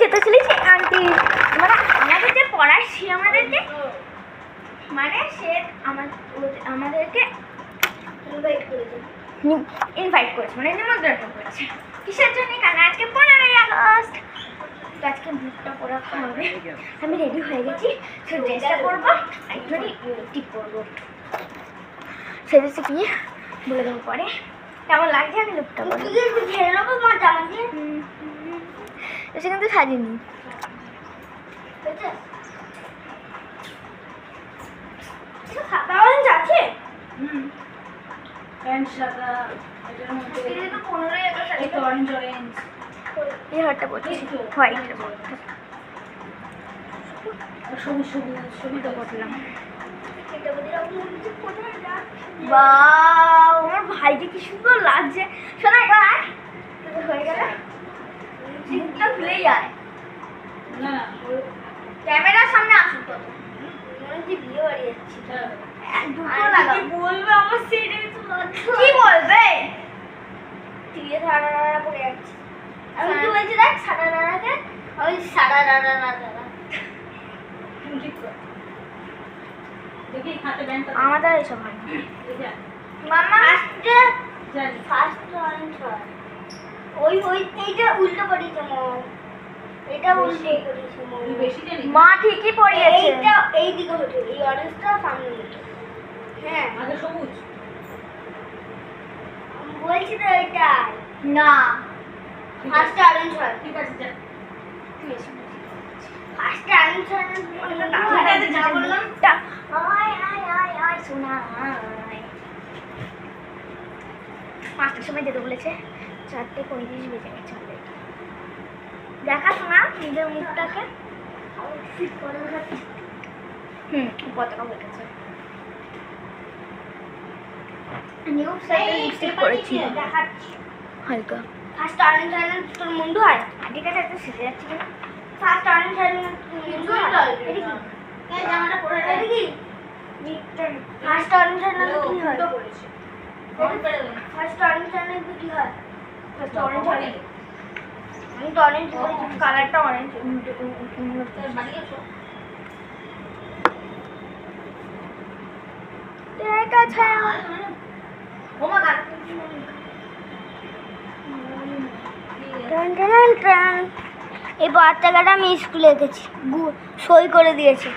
যেতে চলেছি আন্টি, মানে আমাদের যে পড়ায় সে আমাদেরকে মানে সে আমাদেরকে ইনভাইট করেছে, মানে নিমন্ত্রণ করেছে। কিসের জন্য? কারণ আজকে 15ই আগস্ট, তো আজকে বুকটা পড়া হবে। আমি রেডি হয়ে গেছি, সে ড্রেসটা করবো, একটু টিপ করবো, সেজেছে কি বলে দেবো পরে। কেমন লাগছে আমি লুকটা করবো, ঝেড়ে নেবো মজা আমাকে। এসে কিন্তু সাজিনি, সাদা অরেঞ্জ আছে। প্যান্ট সাদা, এটার মধ্যে 15ই আগস্ট অরেঞ্জ অরেঞ্জ এই হারটা পড়ছি, হোয়াইটের মধ্যে সবুজ সবুজ সবুজ করলাম। বাহ, আমার ভাইকে কি সুন্দর লাগছে। শোনা এবার হয়ে গেলে মুখটা খুলে যায়। না ক্যামেরার সামনে আসুন তো, মনে হচ্ছে বিয়ে বাড়ি যাচ্ছি। বলবে আমার সেটা কি বলবে? দিয়ে সারা রাড়া পড়ে যাচ্ছে। আমি কি বলছি দেখ, সারা রাড়াকে ওই সারা রাড়া রাড়া দেখি হাতে ব্যান্ড আমাদের এসব হয় না। মামা ফার্স্ট অরেঞ্জ হয়, ওই এইটা উল্টো পড়িয়েছে মম, এটা উল্টো পড়িয়েছে মম। বেশি জানি মা ঠিকই পড়িয়েছে, এইটা এই দিকে হচ্ছে, এই অরেঞ্জটা সামনে হচ্ছে। হ্যাঁ আগে সবুজ বলছি তো এটা না, ফার্স্ট অরেঞ্জ হয়। ঠিক আছে যা ফার্স্ট অরেঞ্জ হয় না, যা বললাম আয় আয় আয় আয় সোনা আয়। 5টার সময় যেতে বলেছে, 4:35 বেজে গেছে অলরেডি। দেখা শোনা নিজের মুখটাকে, পতাকা হয়ে গেছে। নিউ সাইডে লিপস্টিক করেছি হালকা। ফার্স্ট অরেঞ্জ হয় না তোর মুন্ডু হয়, ঠিক আছে একটু সেজে যাচ্ছি কেন। ফার্স্ট অরেঞ্জ হয় না মুন্ডু হয়, এটা কি এই জামাটা পরে এটা কি ফার্স্ট অরেঞ্জ হয় না কি হয়? ফার্স্ট অরেঞ্জ হয় না কি হয়? ফার্স্ট অরেঞ্জ হয়, আমি তো অরেঞ্জ বলেছি, কালারটা অরেঞ্জ। বাড়ি গেছো? ঠিক আছে ওমা গান এই বাচ্চাটা আমি স্কুলে গেছি, সই করে দিয়েছে।